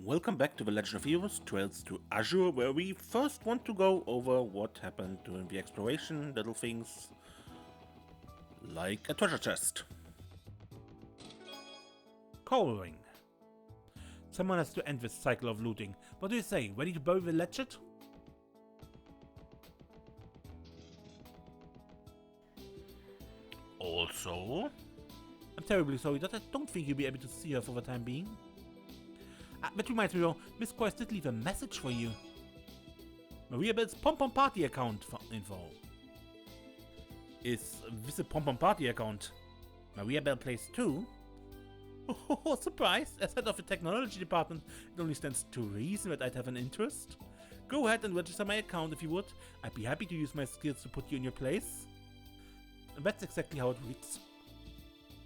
Welcome back to the Legend of Heroes Trails to Azure, where we first want to go over what happened during the exploration, little things like a treasure chest. Coal ring. Someone has to end this cycle of looting. What do you say? Ready to bury the legend? Also, I'm terribly sorry that I don't think you'll be able to see her for the time being. That reminds me though, Miss Coyce did leave a message for you. Maria Bell's Pom-Pom Party account for info. Is this a Pom-Pom Party account? Maria Bell plays too? Oh, surprise! As head of the technology department, it only stands to reason that I'd have an interest. Go ahead and register my account if you would. I'd be happy to use my skills to put you in your place. And that's exactly how it reads.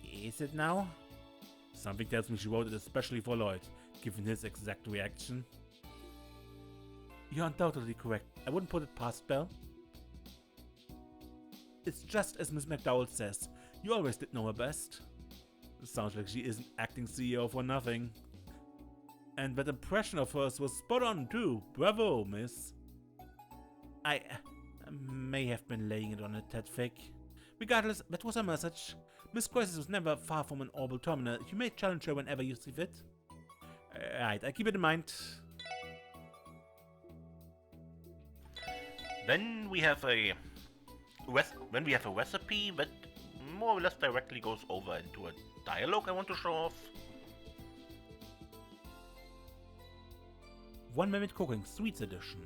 Is it now? Something tells me she wrote it especially for Lloyd, given his exact reaction. You're undoubtedly correct. I wouldn't put it past Bell. It's just as Miss McDowell says. You always did know her best. It sounds like she isn't acting CEO for nothing. And that impression of hers was spot on too. Bravo, miss. I may have been laying it on a tad thick. Regardless, that was her message. Miss Coyce was never far from an orbital terminal. You may challenge her whenever you see fit. Right, I keep it in mind. then we have a recipe that more or less directly goes over into a dialogue I want to show off. 1 minute cooking, sweets edition.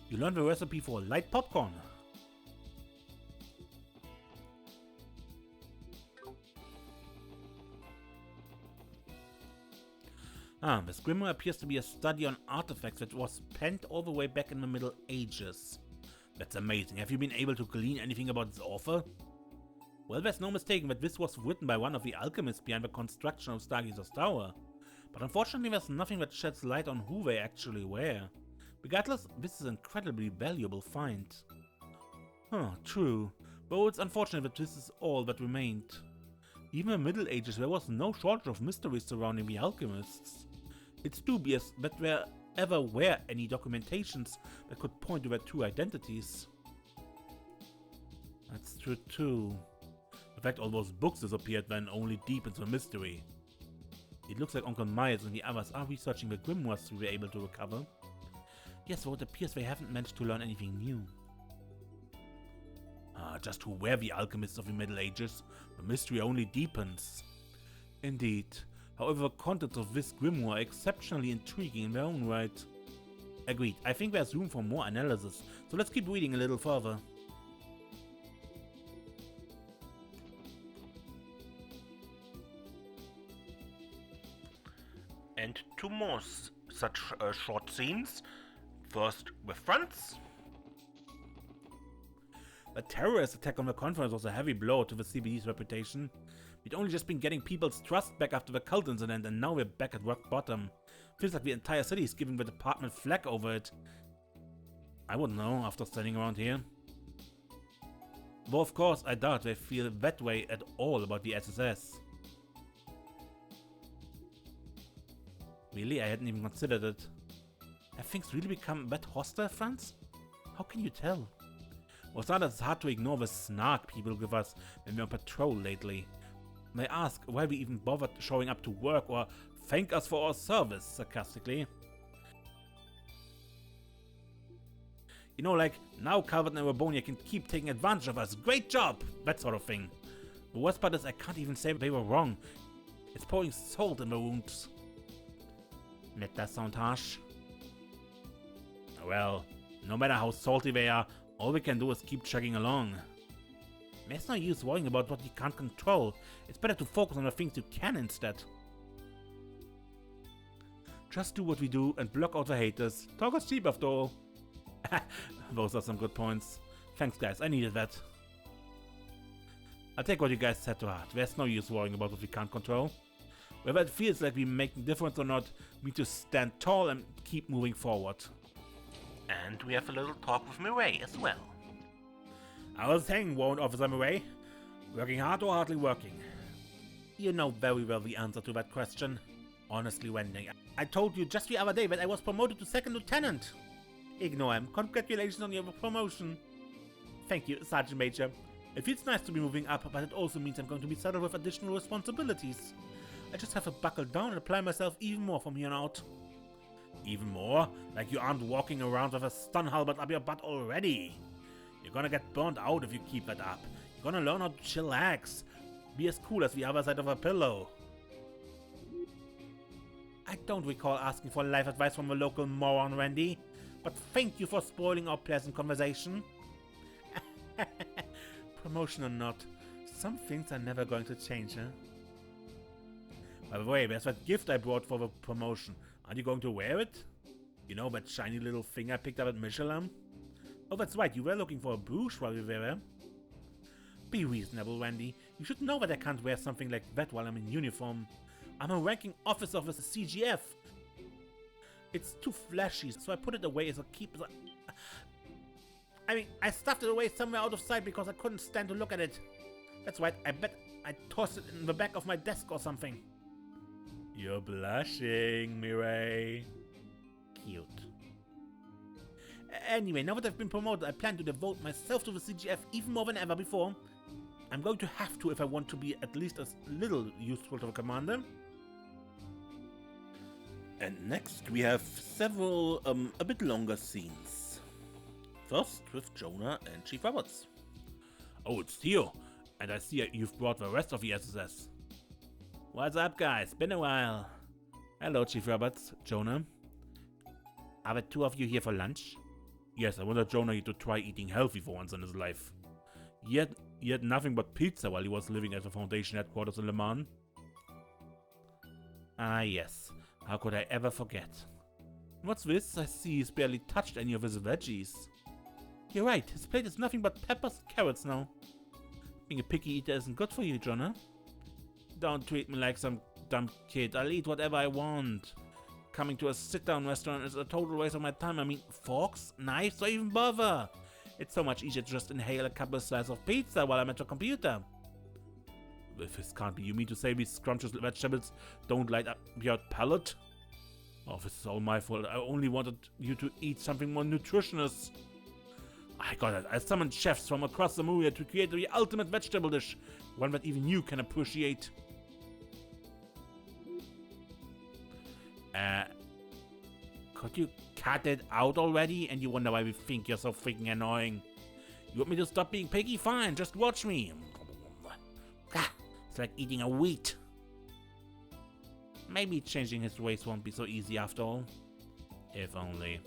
You learn the recipe for light popcorn. This grimoire appears to be a study on artifacts that was penned all the way back in the Middle Ages. That's amazing. Have you been able to glean anything about its author? Well, there's no mistaking that this was written by one of the alchemists behind the construction of Stargazer's Tower. But unfortunately there's nothing that sheds light on who they actually were. Regardless, this is an incredibly valuable find. True. Though it's unfortunate that this is all that remained. Even in the Middle Ages there was no shortage of mysteries surrounding the alchemists. It's dubious that there ever were any documentations that could point to their true identities. That's true too. In fact, all those books disappeared then only deepens the mystery. It looks like Uncle Miles and the others are researching the grimoires we were able to recover. Yes, though it appears they haven't managed to learn anything new. Just who were the alchemists of the Middle Ages? The mystery only deepens. Indeed. However, the contents of this grimoire are exceptionally intriguing in their own right. Agreed. I think there's room for more analysis, so let's keep reading a little further. And two more such short scenes. First with Franz. The terrorist attack on the conference was a heavy blow to the CBD's reputation. We'd only just been getting people's trust back after the cult incident, and now we're back at rock bottom. Feels like the entire city is giving the department flack over it. I wouldn't know after standing around here. Though of course I doubt they feel that way at all about the SSS. Really? I hadn't even considered it. Have things really become that hostile, Franz? How can you tell? Or rather, it's hard to ignore the snark people give us when we're on patrol lately. They ask why we even bothered showing up to work or thank us for our service, sarcastically. You know, like, now Calvert and Arabonia can keep taking advantage of us, great job! That sort of thing. The worst part is I can't even say they were wrong. It's pouring salt in the wounds. Let that sound harsh? Well, no matter how salty they are, all we can do is keep chugging along. There's no use worrying about what you can't control. It's better to focus on the things you can instead. Just do what we do and block out the haters. Talk is cheap after all. Those are some good points. Thanks guys, I needed that. I'll take what you guys said to heart. There's no use worrying about what we can't control. Whether it feels like we make a difference or not, we need to stand tall and keep moving forward. And we have a little talk with Mireille as well. I was saying, Warrant Officer Murray, working hard or hardly working? You know very well the answer to that question. Honestly, Wendy, I told you just the other day that I was promoted to second lieutenant. Ignore him. Congratulations on your promotion. Thank you, Sergeant Major. It feels nice to be moving up, but it also means I'm going to be saddled with additional responsibilities. I just have to buckle down and apply myself even more from here on out. Even more? Like you aren't walking around with a stun halberd up your butt already. You're gonna get burnt out if you keep that up. You're gonna learn how to chillax. Be as cool as the other side of a pillow. I don't recall asking for life advice from a local moron, Randy, but thank you for spoiling our pleasant conversation. Promotion or not, some things are never going to change, huh? By the way, there's that gift I brought for the promotion. Aren't you going to wear it? You know, that shiny little thing I picked up at Michelin? Oh, that's right, you were looking for a brooch while you were there. Be reasonable, Randy. You should know that I can't wear something like that while I'm in uniform. I'm a ranking officer of the CGF. It's too flashy, so I put it away as a keep. I mean, I stuffed it away somewhere out of sight because I couldn't stand to look at it. That's right, I bet I tossed it in the back of my desk or something. You're blushing, Mireille. Cute. Anyway, now that I've been promoted, I plan to devote myself to the CGF even more than ever before. I'm going to have to if I want to be at least as little useful to the commander. And next we have several a bit longer scenes. First with Jonah and Chief Roberts. Oh, it's Theo. And I see you've brought the rest of the SSS. What's up, guys? Been a while. Hello, Chief Roberts. Jonah. Are the two of you here for lunch? Yes, I wanted Jonah to try eating healthy for once in his life. He had nothing but pizza while he was living at the Foundation headquarters in Le Mans. Ah, yes. How could I ever forget? What's this? I see he's barely touched any of his veggies. You're right, his plate is nothing but peppers and carrots now. Being a picky eater isn't good for you, Jonah. Don't treat me like some dumb kid. I'll eat whatever I want. Coming to a sit-down restaurant is a total waste of my time. I mean, forks, knives, or even bother. It's so much easier to just inhale a couple of slices of pizza while I'm at the computer. If this can't be, you mean to say these scrumptious vegetables don't light up your palate? Oh, this is all my fault. I only wanted you to eat something more nutritious. I got it. I summoned chefs from across the movie to create the ultimate vegetable dish. One that even you can appreciate. Could you cut it out already? And you wonder why we think you're so freaking annoying. You want me to stop being picky? Fine, just watch me. It's like eating a wheat. Maybe changing his ways won't be so easy after all. If only.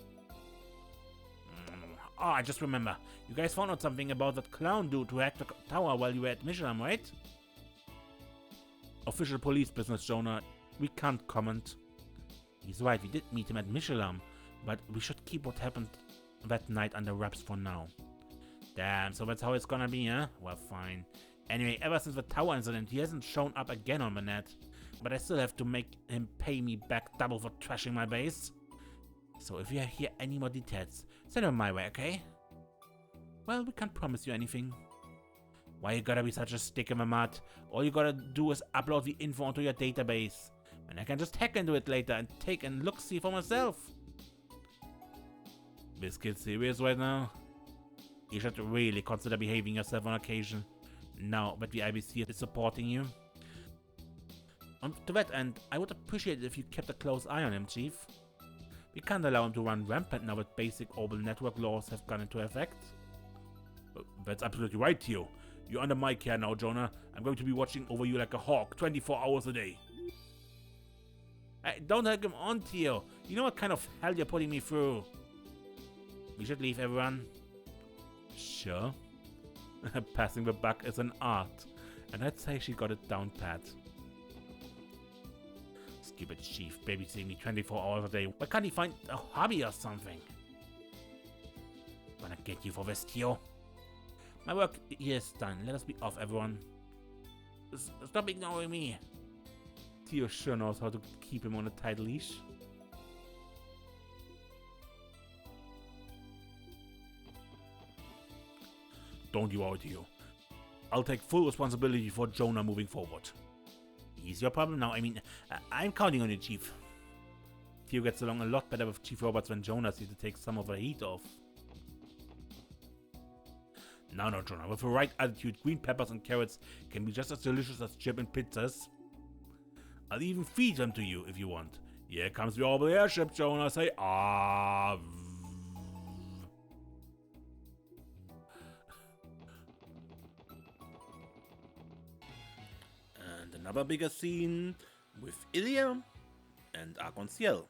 Oh, I just remember. You guys found out something about that clown dude who hacked the tower while you were at Michelin, right? Official police business, Jonah. We can't comment. He's right, we did meet him at Michelin, but we should keep what happened that night under wraps for now. Damn, so that's how it's gonna be, huh? Well, fine. Anyway, ever since the tower incident, he hasn't shown up again on the net. But I still have to make him pay me back double for trashing my base. So if you hear any more details, send them my way, okay? Well, we can't promise you anything. Why you gotta be such a stick in the mud? All you gotta do is upload the info onto your database. And I can just hack into it later and take a look-see for myself. This kid's serious right now? You should really consider behaving yourself on occasion. Now that the IBC is supporting you. To that end, I would appreciate it if you kept a close eye on him, Chief. We can't allow him to run rampant now that basic orbital network laws have gone into effect. That's absolutely right, Theo. You're under my care now, Jonah. I'm going to be watching over you like a hawk, 24 hours a day. Hey, don't egg him on, Theo. You know what kind of hell you're putting me through. We should leave, everyone. Sure. Passing the buck is an art, and I'd say she got it down pat. Stupid Chief babysitting me 24 hours a day. Why can't he find a hobby or something? Gonna get you for this, Theo. My work here is done. Let us be off, everyone. Stop ignoring me. Theo sure knows how to keep him on a tight leash. don't you worry, you. I'll take full responsibility for Jonah moving forward. He's your problem now. I mean, I'm counting on you, Chief. Theo gets along a lot better with Chief Roberts when Jonah seems to take some of the heat off. No, Jonah. With the right attitude, green peppers and carrots can be just as delicious as chip and pizzas. I'll even feed them to you if you want. Here comes the orbital airship, Jonah. Say, ah. And another bigger scene with Ilya and Arc-en-Ciel.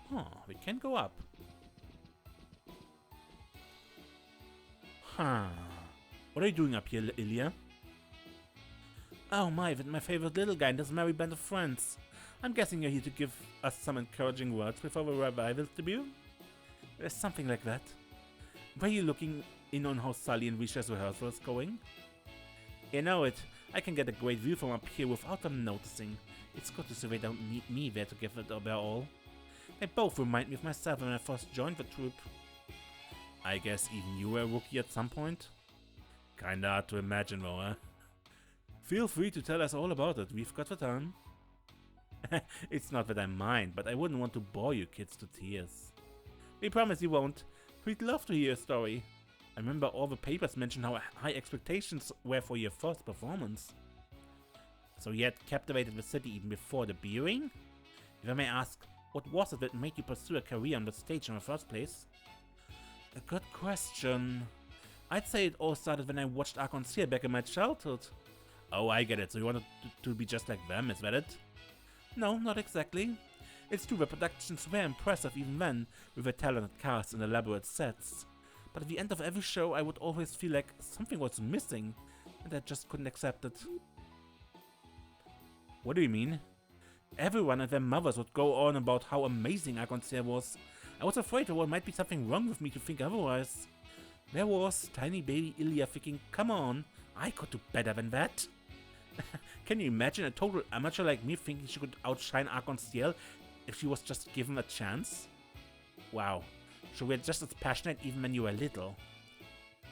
Huh, we can go up. Huh. What are you doing up here, Ilya? Oh my, with my favorite little guy and his merry band of friends. I'm guessing you're here to give us some encouraging words before the revival's debut? There's something like that. Were you looking in on how Sully and Risha's rehearsal is going? You know it. I can get a great view from up here without them noticing. It's good to see they don't need me there to give it their all. They both remind me of myself when I first joined the troupe. I guess even you were a rookie at some point? Kinda hard to imagine though, eh? Feel free to tell us all about it, we've got the time. It's not that I mind, but I wouldn't want to bore you kids to tears. We promise you won't. We'd love to hear a story. I remember all the papers mentioned how high expectations were for your first performance. So you had captivated the city even before the viewing? If I may ask, what was it that made you pursue a career on the stage in the first place? A good question. I'd say it all started when I watched Arc-en-Ciel back in my childhood. Oh, I get it. So you wanted to be just like them, is that it? No, not exactly. It's true, the productions were impressive even then, with a talented cast and elaborate sets. But at the end of every show, I would always feel like something was missing, and I just couldn't accept it. What do you mean? Everyone and their mothers would go on about how amazing Arc-en-Ciel was. I was afraid there might be something wrong with me to think otherwise. There was tiny baby Ilya thinking, come on, I could do better than that. Can you imagine a total amateur like me thinking she could outshine Arc-en-Ciel if she was just given a chance? Wow, so we're just as passionate even when you were little.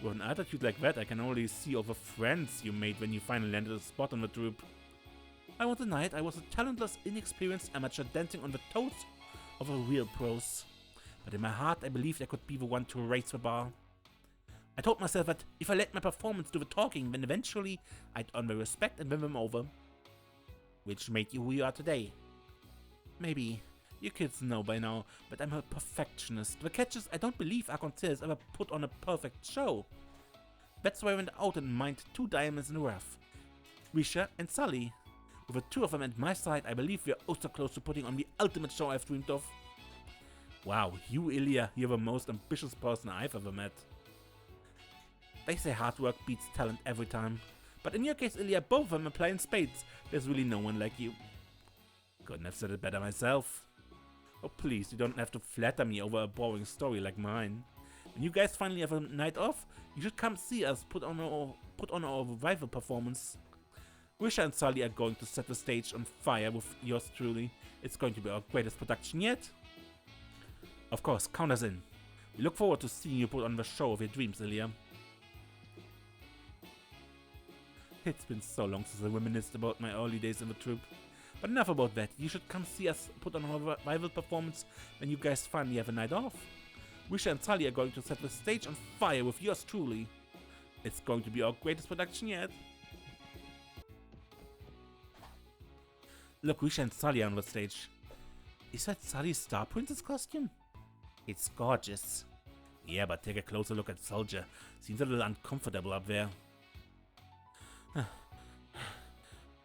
With an attitude like that, I can already see all the friends you made when you finally landed a spot on the troupe. I was a knight, I was a talentless, inexperienced amateur dancing on the toes of a real pros. But in my heart, I believed I could be the one to raise the bar. I told myself that if I let my performance do the talking, then eventually I'd earn their respect and win them over. Which made you who you are today. Maybe. You kids know by now, but I'm a perfectionist. The catch is, I don't believe Arc-en-Ciel has ever put on a perfect show. That's why I went out and mined 2 diamonds in the rough. Risha and Sully. With the 2 of them at my side, I believe we're oh so close to putting on the ultimate show I've dreamed of. Wow, you Ilya, you're the most ambitious person I've ever met. They say hard work beats talent every time. But in your case, Ilya, both of them apply in spades. There's really no one like you. Couldn't have said it better myself. Oh please, you don't have to flatter me over a boring story like mine. When you guys finally have a night off, you should come see us put on our revival performance. Risha and Sully are going to set the stage on fire with yours truly. It's going to be our greatest production yet. Of course, count us in. We look forward to seeing you put on the show of your dreams, Ilya. It's been so long since I reminisced about my early days in the troupe. But enough about that. You should come see us put on our revival performance when you guys finally have a night off. Risha and Sully are going to set the stage on fire with yours truly. It's going to be our greatest production yet. Look, Risha and Sully are on the stage. Is that Sully's Star Princess costume? It's gorgeous. Yeah, but take a closer look at Soldier. Seems a little uncomfortable up there.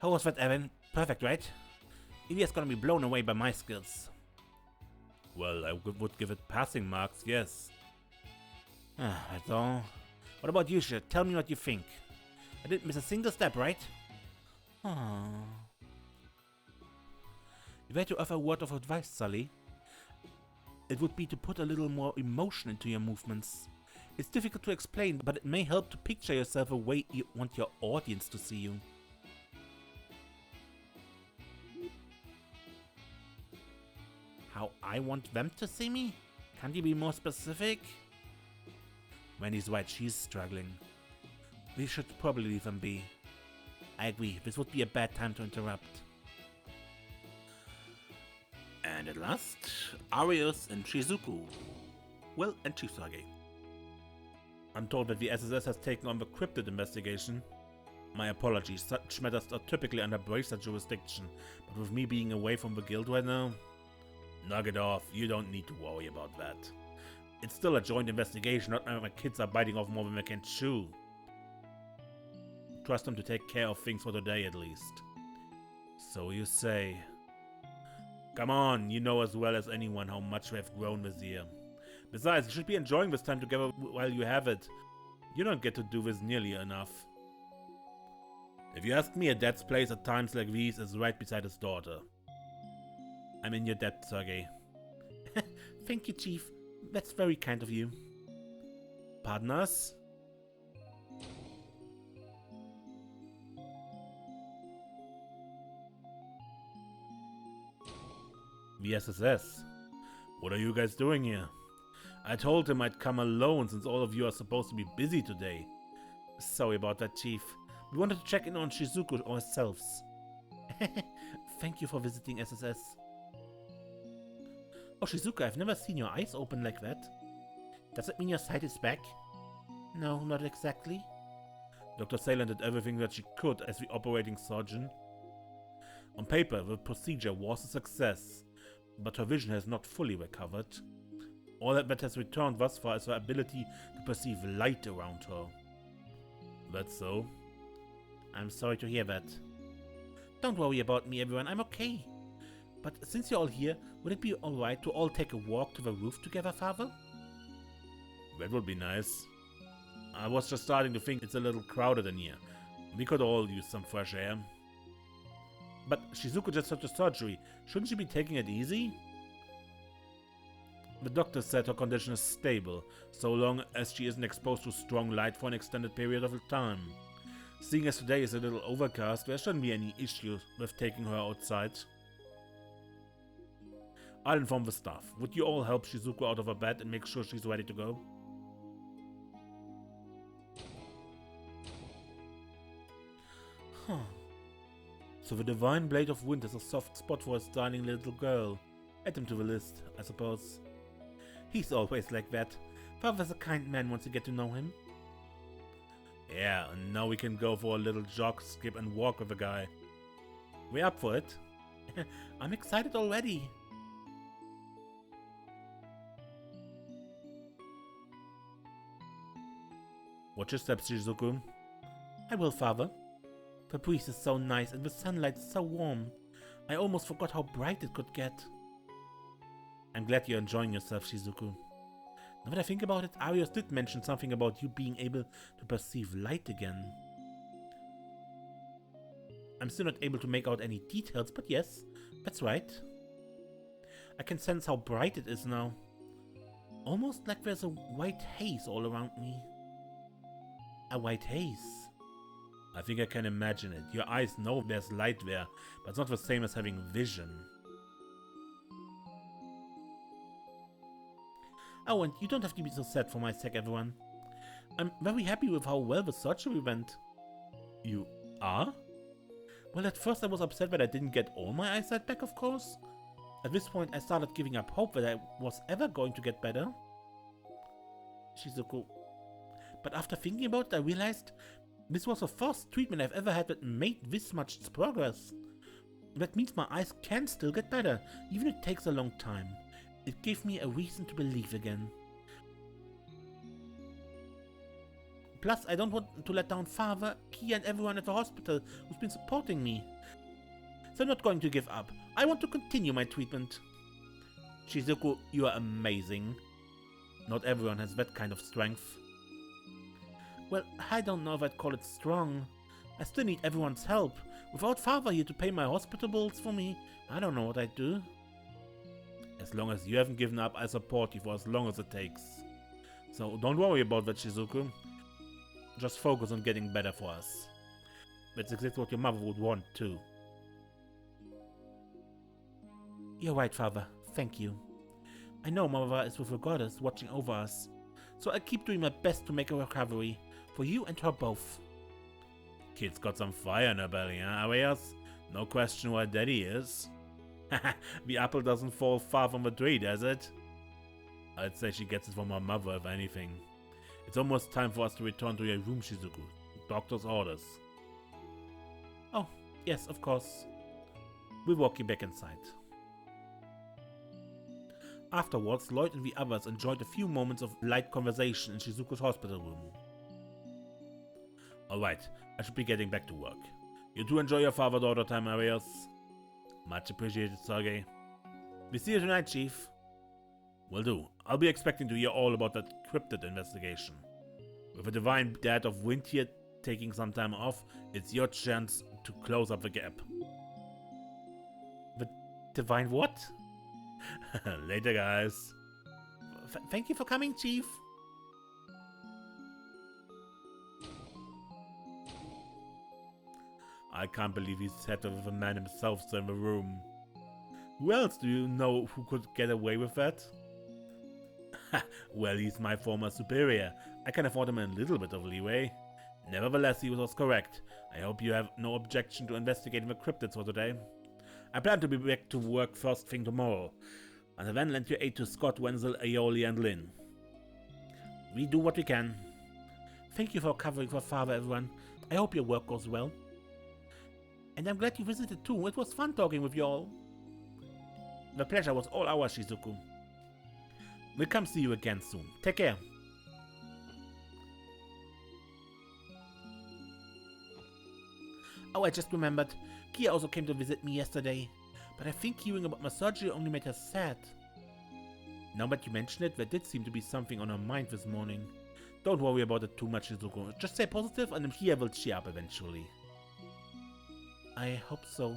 How was that, Evan? Perfect, right? Ilya's gonna be blown away by my skills. Well, I would give it passing marks, yes. That's all. What about you, Shit? Tell me what you think. I didn't miss a single step, right? Aww. If I had to offer a word of advice, Sully, it would be to put a little more emotion into your movements. It's difficult to explain, but it may help to picture yourself the way you want your audience to see you. How I want them to see me? Can't you be more specific? Wendy's right, she's struggling. We should probably leave them be. I agree, this would be a bad time to interrupt. And at last, Arius and Shizuku. Well, and Chisage. I'm told that the SSS has taken on the cryptid investigation. My apologies, such matters are typically under Bracer jurisdiction, but with me being away from the guild right now... Knock it off, you don't need to worry about that. It's still a joint investigation, not my kids are biting off more than they can chew. Trust them to take care of things for today at least. So you say. Come on, you know as well as anyone how much we have grown this year. Besides, you should be enjoying this time together while you have it. You don't get to do this nearly enough. If you ask me, a dad's place at times like these is right beside his daughter. I'm in your debt, Sergey. Thank you, Chief. That's very kind of you. Pardon us? The SSS. What are you guys doing here? I told him I'd come alone since all of you are supposed to be busy today. Sorry about that, Chief. We wanted to check in on Shizuku ourselves. Thank you for visiting SSS. Oh, Shizuka, I've never seen your eyes open like that. Does it mean your sight is back? No, not exactly. Dr. Salem did everything that she could as the operating surgeon. On paper, the procedure was a success, but her vision has not fully recovered. All that has returned thus far is her ability to perceive light around her. That's so? I'm sorry to hear that. Don't worry about me, everyone, I'm okay. But since you're all here, would it be alright to all take a walk to the roof together, Father? That would be nice. I was just starting to think it's a little crowded in here. We could all use some fresh air. But Shizuku just had the surgery. Shouldn't she be taking it easy? The doctor said her condition is stable, so long as she isn't exposed to strong light for an extended period of time. Seeing as today is a little overcast, there shouldn't be any issue with taking her outside. I'll inform the staff. Would you all help Shizuku out of her bed and make sure she's ready to go? Huh. So the Divine Blade of Wind is a soft spot for a darling little girl. Add him to the list, I suppose. He's always like that. Father's a kind man once you get to know him. Yeah, and now we can go for a little jog, skip and walk with the guy. We're up for it. I'm excited already. Watch your steps, Shizuku. I will, Father. The breeze is so nice and the sunlight is so warm. I almost forgot how bright it could get. I'm glad you're enjoying yourself, Shizuku. Now that I think about it, Arius did mention something about you being able to perceive light again. I'm still not able to make out any details, but yes, that's right. I can sense how bright it is now. Almost like there's a white haze all around me. A white haze? I think I can imagine it. Your eyes know there's light there, but it's not the same as having vision. Oh, and you don't have to be so sad for my sake, everyone. I'm very happy with how well the surgery went. You are? Well, at first I was upset that I didn't get all my eyesight back, of course. At this point, I started giving up hope that I was ever going to get better. Shizuku. But after thinking about it, I realized this was the first treatment I've ever had that made this much progress. That means my eyes can still get better, even if it takes a long time. It gave me a reason to believe again. Plus, I don't want to let down Father, Kia and everyone at the hospital who's been supporting me. So I'm not going to give up. I want to continue my treatment. Shizuku, you are amazing. Not everyone has that kind of strength. Well, I don't know if I'd call it strong. I still need everyone's help. Without Father here to pay my hospital bills for me, I don't know what I'd do. As long as you haven't given up, I support you for as long as it takes. So don't worry about that, Shizuku. Just focus on getting better for us. That's exactly what your mother would want, too. You're right, Father. Thank you. I know Mother is with a goddess watching over us, so I'll keep doing my best to make a recovery for you and her both. Kid's got some fire in her belly, huh, Arias? No question why Daddy is. The apple doesn't fall far from the tree, does it? I'd say she gets it from her mother, if anything. It's almost time for us to return to your room, Shizuku. Doctor's orders. Oh, yes, of course. We'll walk you back inside. Afterwards, Lloyd and the others enjoyed a few moments of light conversation in Shizuku's hospital room. Alright, I should be getting back to work. You two enjoy your father-daughter time, Arias. Much appreciated, Sergey. We see you tonight, Chief. Will do. I'll be expecting to hear all about that cryptid investigation. With a divine dad of wind here taking some time off, it's your chance to close up the gap. The divine what? Later, guys. Thank you for coming, Chief. I can't believe he sat with the man himself in the room. Who else do you know who could get away with that? Well, he's my former superior. I can afford him a little bit of leeway. Nevertheless, he was correct. I hope you have no objection to investigating the cryptids for today. I plan to be back to work first thing tomorrow. Until then, lend your aid to Scott, Wenzel, Aioli, and Lynn. We do what we can. Thank you for covering for Father, everyone. I hope your work goes well. And I'm glad you visited too. It was fun talking with you all. The pleasure was all ours, Shizuku. We'll come see you again soon. Take care. Oh, I just remembered. Kia also came to visit me yesterday. But I think hearing about my surgery only made her sad. Now that you mention it, there did seem to be something on her mind this morning. Don't worry about it too much, Shizuku. Just stay positive and Kia will cheer up eventually. I hope so.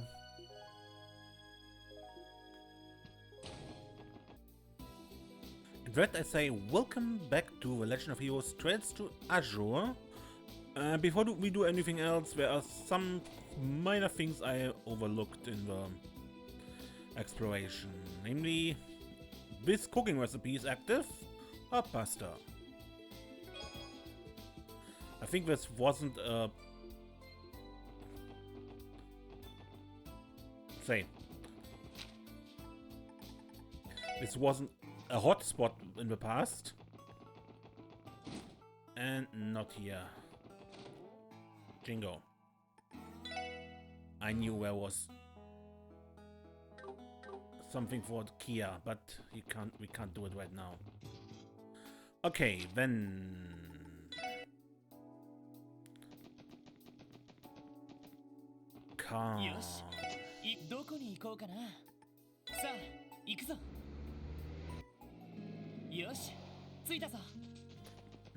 And that I say welcome back to The Legend of Heroes Trails to Azure. Before we do anything else, there are some minor things I overlooked in the exploration. Namely, this cooking recipe is active, or pasta. I think this wasn't a... This wasn't a hotspot in the past. And not here. Jingo. I knew there was something for Kia, but we can't do it right now. Okay, then... Calm.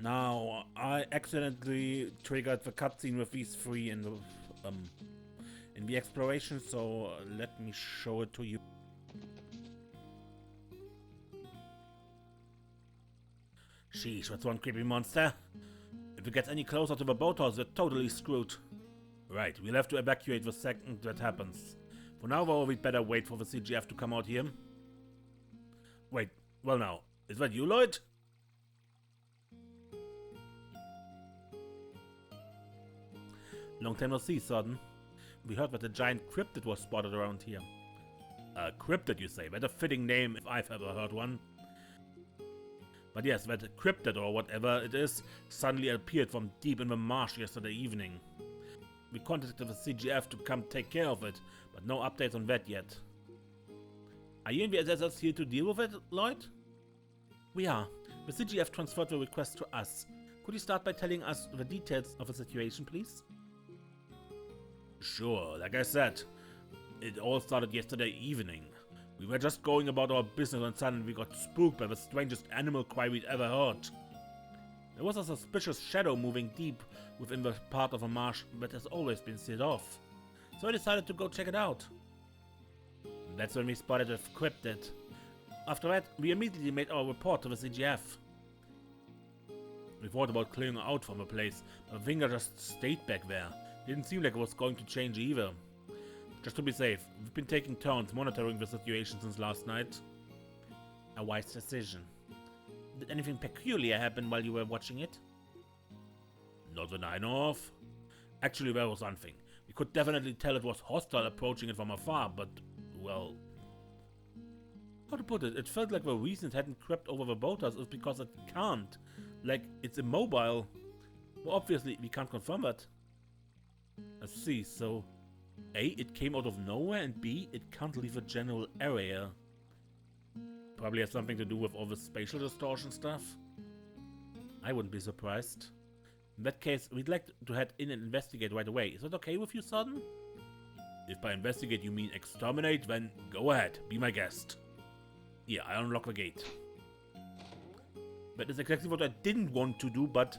Now, I accidentally triggered the cutscene with these three in the exploration, so let me show it to you. Sheesh, that's one creepy monster. If it gets any closer to the boathouse, we're totally screwed. Right, we'll have to evacuate the second that happens. For now, though, we'd better wait for the CGF to come out here. Wait, well now, is that you, Lloyd? Long time no see, Sodden. We heard that a giant cryptid was spotted around here. A cryptid, you say? That's a fitting name if I've ever heard one. But yes, that cryptid or whatever it is suddenly appeared from deep in the marsh yesterday evening. We contacted the CGF to come take care of it, but no updates on that yet. Are you and the SSS here to deal with it, Lloyd? We are. The CGF transferred the request to us. Could you start by telling us the details of the situation, please? Sure, like I said, it all started yesterday evening. We were just going about our business and suddenly we got spooked by the strangest animal cry we'd ever heard. There was a suspicious shadow moving deep within the part of a marsh that has always been sealed off. So I decided to go check it out. That's when we spotted a cryptid. After that, we immediately made our report to the CGF. We thought about clearing out from the place, but the finger just stayed back there. Didn't seem like it was going to change either. Just to be safe, we've been taking turns monitoring the situation since last night. A wise decision. Did anything peculiar happen while you were watching it? Not that I know of. Actually, there was something. We could definitely tell it was hostile approaching it from afar, but, well... How to put it? It felt like the reason it hadn't crept over the boathouse is because it can't. Like, it's immobile. Well, obviously, we can't confirm that. Let's see, so... A, it came out of nowhere, and B, it can't leave a general area. Probably has something to do with all the spatial distortion stuff. I wouldn't be surprised. In that case, we'd like to head in and investigate right away. Is that okay with you, Sudden? If by investigate you mean exterminate, then go ahead, be my guest. Yeah, I unlock the gate. That is exactly what I didn't want to do, but...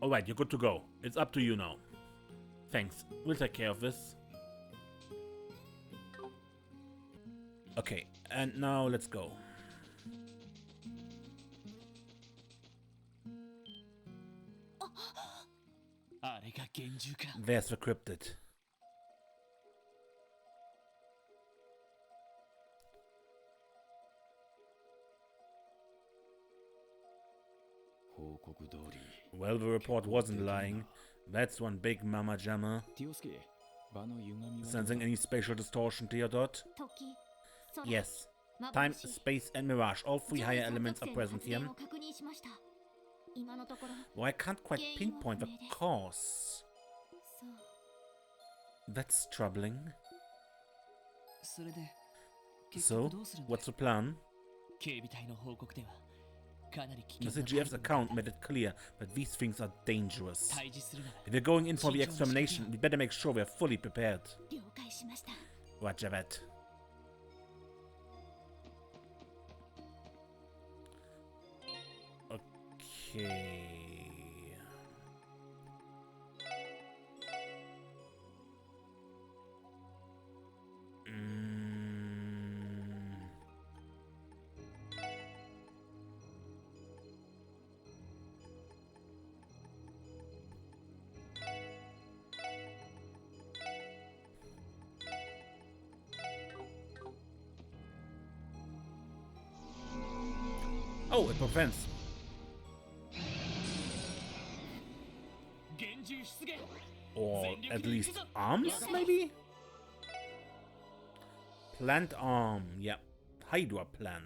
Alright, you're good to go. It's up to you now. Thanks, we'll take care of this. Okay, and now let's go. There's the cryptid. Well, the report wasn't lying. That's one big mama jammer. Sensing any spatial distortion, Theodot? Yes. Time, space, and mirage. All three higher elements are present here. Well, I can't quite pinpoint the cause. That's troubling. So, what's the plan? The CGF's account made it clear that these things are dangerous. If we're going in for the extermination, we better make sure we're fully prepared. Roger that. Okay. Oh, it prevents. Or at least arms, maybe? Plant arm, yeah. Hydra plant.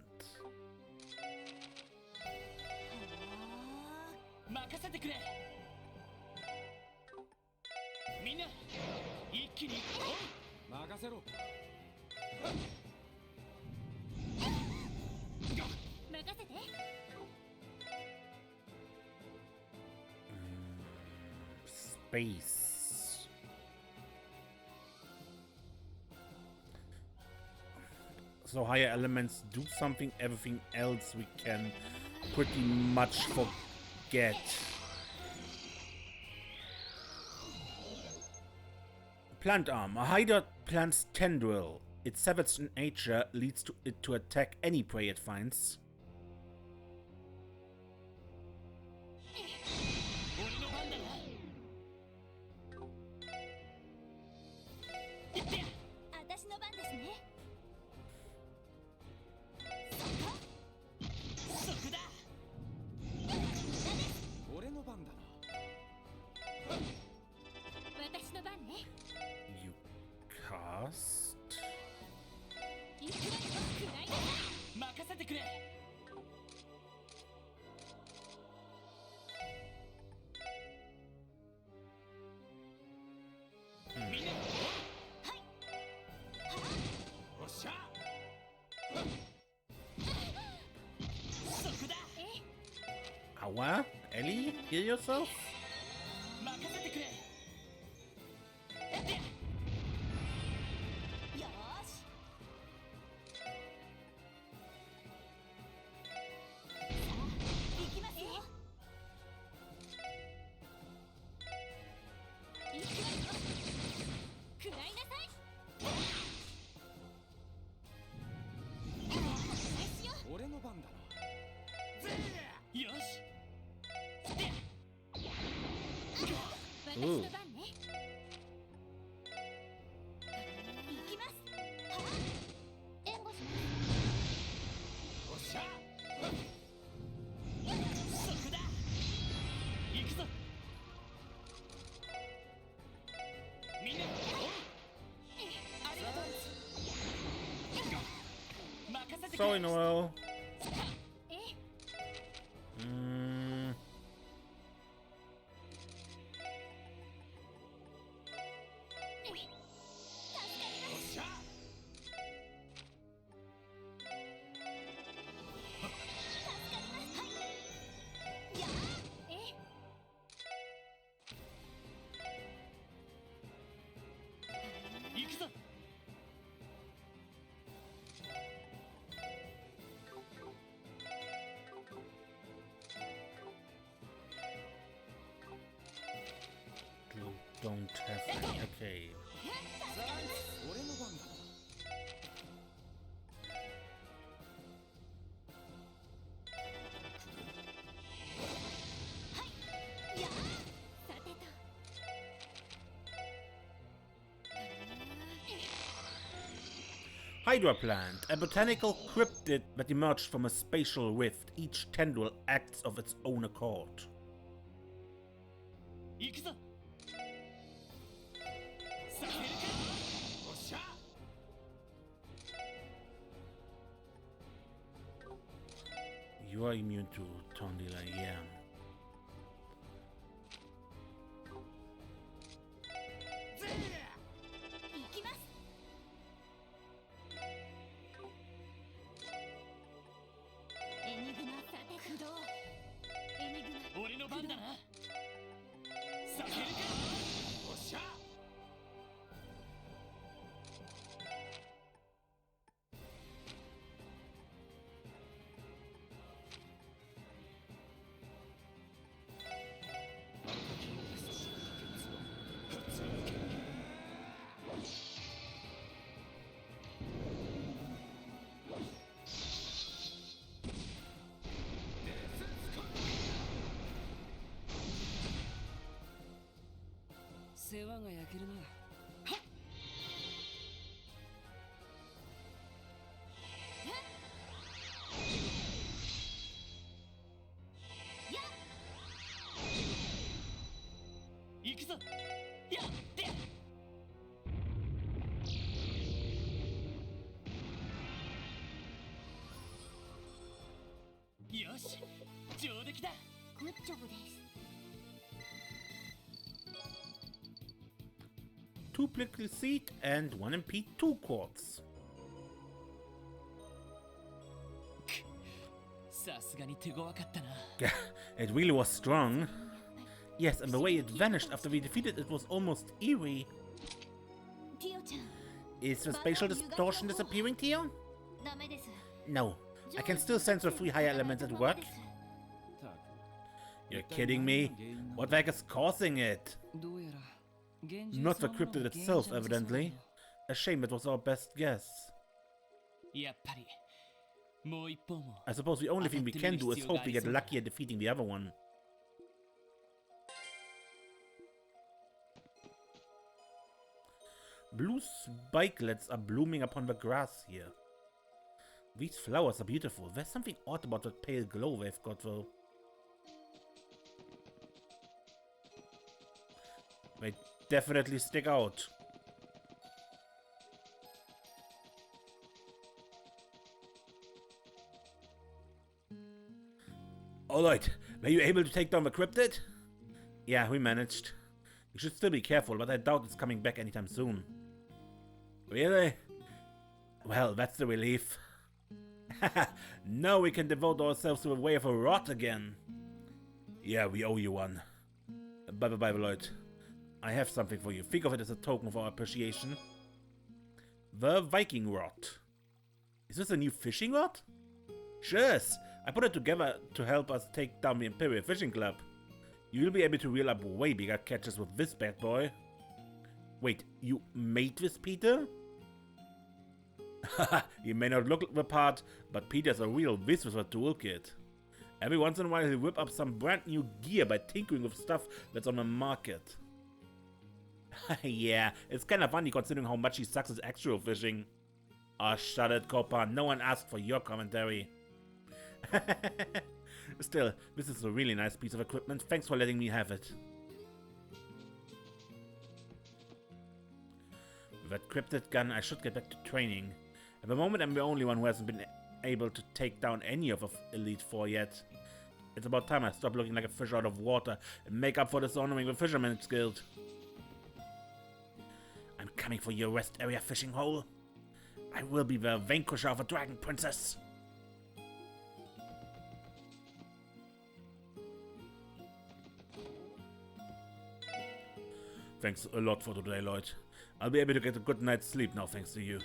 Space. So higher elements do something, everything else we can pretty much forget. Plant arm. A Hydra plant's tendril. Its savage nature leads to it to attack any prey it finds. You cast? Awa? Ellie? Heal yourself? Ooh. Sorry, Noel. You don't have any. Okay. Hydra plant, a botanical cryptid that emerged from a spatial rift. Each tendril acts of its own accord. You are immune to Tondila, yeah. Two prickly seed and 1 MP 2 quartz. It really was strong. Yes, and the way it vanished after we defeated it was almost eerie. Is the spatial distortion disappearing, Tio? No. I can still sense the 3 higher elements at work. You're kidding me? What the heck is causing it? Not the cryptid itself, evidently. A shame, it was our best guess. I suppose the only thing we can do is hope we get lucky at defeating the other one. Blue spikelets are blooming upon the grass here. These flowers are beautiful. There's something odd about that pale glow they've got, though. They definitely stick out. Alright, were you able to take down the cryptid? Yeah, we managed. You should still be careful, but I doubt it's coming back anytime soon. Really? Well, that's the relief. Now we can devote ourselves to a way of a rot again. Yeah, we owe you one. Bye-bye, Lloyd. I have something for you. Think of it as a token of our appreciation. The Viking Rod. Is this a new fishing rod? Sure. I put it together to help us take down the Imperial Fishing Club. You'll be able to reel up way bigger catches with this bad boy. Wait, you made this, Peter? He may not look the part, but Peter's a real whiz with a toolkit. Every once in a while he'll whip up some brand new gear by tinkering with stuff that's on the market. Yeah, it's kind of funny considering how much he sucks at actual fishing. Ah, shut it, Copa. No one asked for your commentary. Still, this is a really nice piece of equipment. Thanks for letting me have it. With that cryptid gun, I should get back to training. At the moment, I'm the only one who hasn't been able to take down any of Elite Four yet. It's about time I stop looking like a fish out of water and make up for dishonoring the Fisherman's Guild. I'm coming for your rest area fishing hole. I will be the vanquisher of a dragon princess. Thanks a lot for today, Lloyd. I'll be able to get a good night's sleep now thanks to you.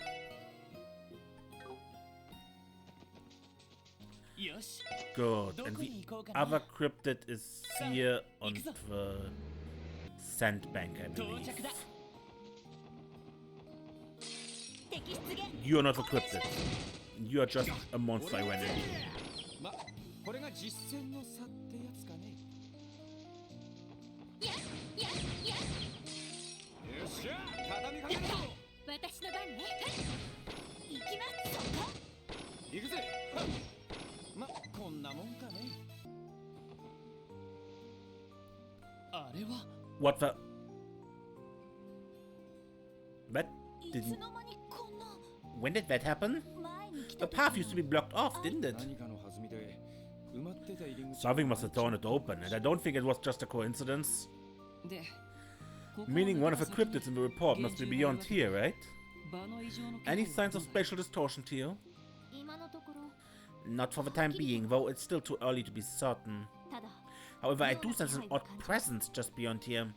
Good, and the other cryptid is here on the sandbank, I believe. You are not a cryptid. You are just a monster I ran into. What the? That didn't... When did that happen? The path used to be blocked off, didn't it? Something must have torn it open, and I don't think it was just a coincidence. Meaning one of the cryptids in the report must be beyond here, right? Any signs of spatial distortion, Tio? Not for the time being, though it's still too early to be certain. However, I do sense an odd presence just beyond here.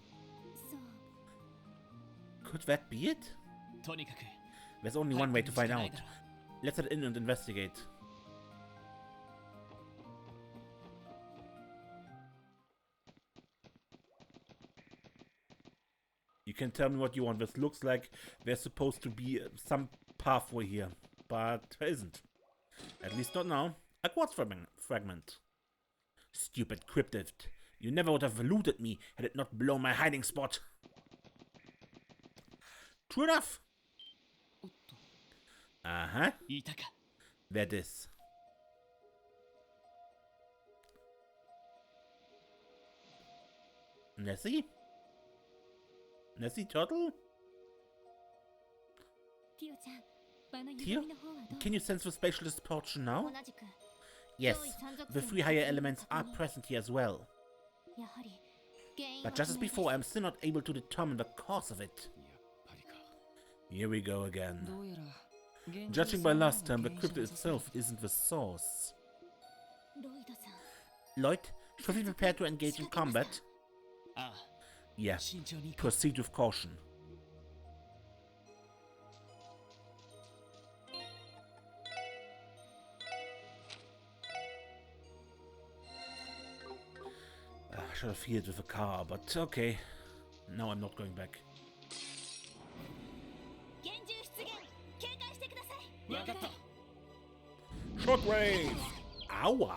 Could that be it? There's only one way to find out. Let's head in and investigate. You can tell me what you want. This looks like there's supposed to be some pathway here, but there isn't. At least not now. A quartz fragment. Stupid cryptid. You never would have eluded me had it not blown my hiding spot. True enough. Uh-huh. There it is. Nessie? Nessie Turtle? Tio? Can you sense the spatial distortion now? Yes, the three higher elements are present here as well. But just as before, I'm still not able to determine the cause of it. Here we go again. Judging by last time, the cryptid itself isn't the source. Lloyd, should we prepare to engage in combat? Yeah, proceed with caution. I should have healed with a car, but okay. Now I'm not going back. Shockwave! Owa!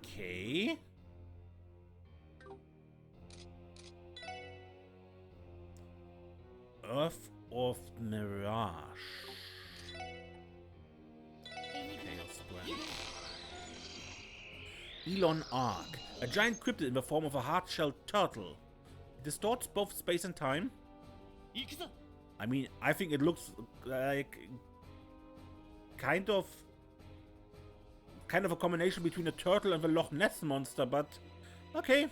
Okay. Earth of Mirage. Elon Arc, a giant cryptid in the form of a hard-shelled turtle. It distorts both space and time. I mean, I think it looks like kind of a combination between a turtle and the Loch Ness monster, but okay.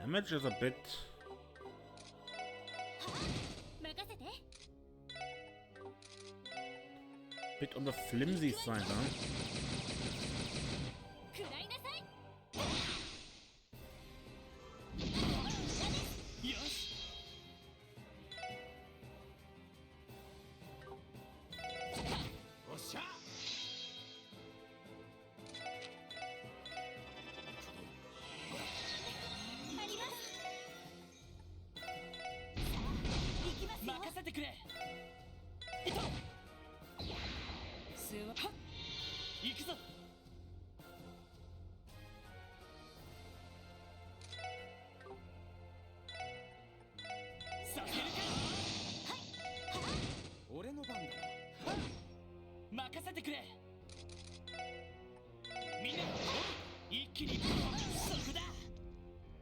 Damage is a bit... bit on the flimsy side, huh?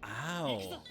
Ow.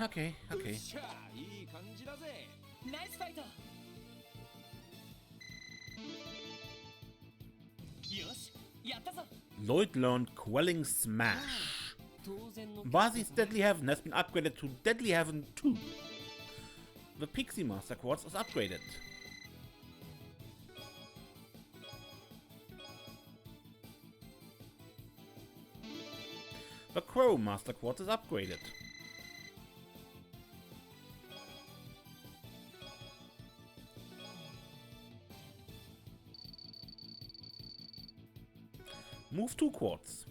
Okay. Lloyd learned Quelling Smash. Vazi's Deadly Heaven has been upgraded to Deadly Heaven 2. The Pixie Master Quartz is upgraded. The Crow Master Quartz is upgraded. Move 2 quartz.